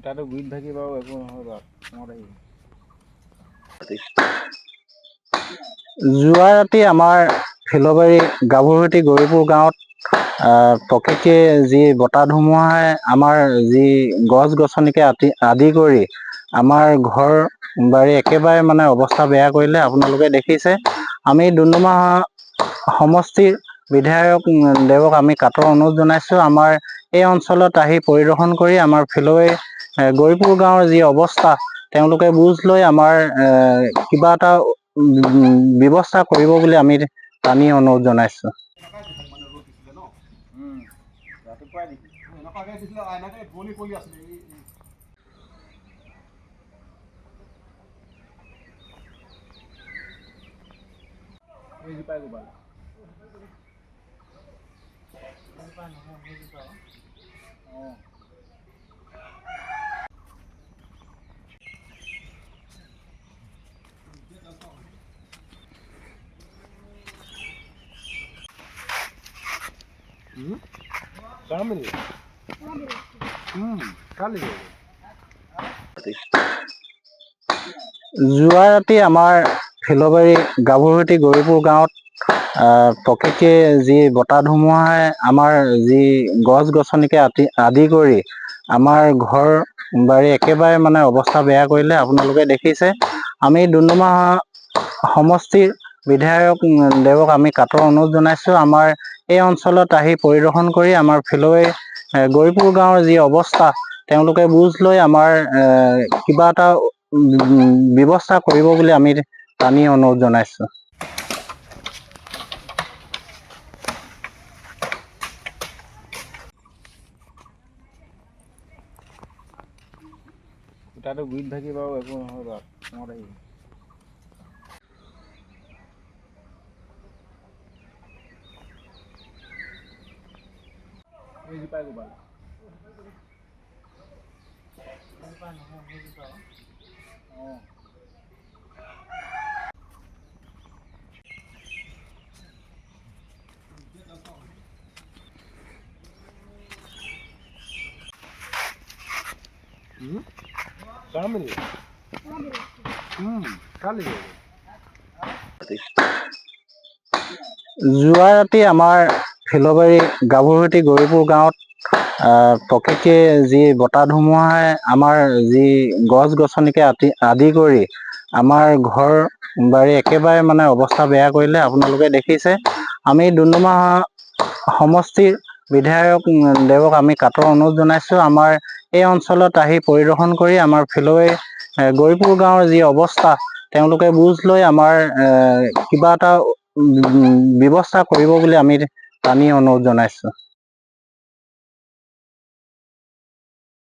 তাতো গুৰিত থাকি বাৰু একো নহয় বাৰু কামত আহিব। যোৱা ৰাতি আমাৰ ফিলবাৰী গাভৰুটি গৌৰীপুৰ গাঁৱত প্ৰকৃতিয়ে যি বতাহ ধুমুহাই আমাৰ যি গছ গছনিকে আদি কৰি আমাৰ ঘৰ বাৰী একেবাৰে মানে অৱস্থা বেয়া কৰিলে। আপোনালোকে দেখিছে, আমি ডুমডুমা সমষ্টিৰ বিধায়ক দেৱক আমি কাটৰ অনুৰোধ জনাইছো, আমাৰ এই অঞ্চলত আহি পৰিদৰ্শন কৰি আমাৰ ফিলবাৰী গৌৰীপুৰ গাঁৱৰ যি অৱস্থা তেওঁলোকে বুজ লৈ আমাৰ কিবা এটা ব্যৱস্থা কৰিব বুলি আমি টানি অনুৰোধ জনাইছো। ৰাতিপুৱাই দিছিল এনেকুৱাকে দিছিলে, এনেকে বলি পলি আছিলে এই পাই গ'ল অঁ যোৱা ৰাতি আমাৰ ফিলবাৰী গাভৰুটি গৌৰীপুৰ গাঁৱত প্ৰকৃতিয়ে যি বতাহ ধুমুহাই আমাৰ যি গছ গছনিকে আদি কৰি আমাৰ ঘৰ বাৰী একেবাৰে মানে অৱস্থা বেয়া কৰিলে। আপোনালোকে দেখিছে, আমি ডুমডুমা সমষ্টিৰ বিধায়ক দেৱক আমি কাটৰ অনুৰোধ জনাইছো, আমাৰ এই অঞ্চলত আহি পৰিদৰ্শন কৰি আমাৰ ফিলবাৰী গৌৰীপুৰ গাঁৱৰ যি অৱস্থা তেওঁলোকে বুজ লৈ আমাৰ কিবা এটা ব্যৱস্থা কৰিব বুলি আমি টানি অনুৰোধ জনাইছো। তাতো গুৰিত থাকি বাৰু একো নহয় বাৰু কামত আহিব। এই পাই গ'ল অঁ যোৱা ৰাতি আমাৰ ফিলবাৰী গাভৰুটি গৌৰীপুৰ গাঁৱত প্ৰকৃতিয়ে যি বতাহ ধুমুহাই আমাৰ যি গছ গছনিকে আদি কৰি আমাৰ ঘৰ বাৰী একেবাৰে মানে অৱস্থা বেয়া কৰিলে। আপোনালোকে দেখিছে, আমি ডুমডুমা সমষ্টিৰ বিধায়ক দেৱক আমি কাটৰ অনুৰোধ জনাইছো, আমাৰ এই অঞ্চলত আহি পৰিদৰ্শন কৰি আমাৰ ফিলবাৰী গৌৰীপুৰ গাঁৱৰ যি অৱস্থা তেওঁলোকে বুজ লৈ আমাৰ কিবা এটা ব্যৱস্থা কৰিব বুলি আমি টানি অনুৰোধ জনাইছো।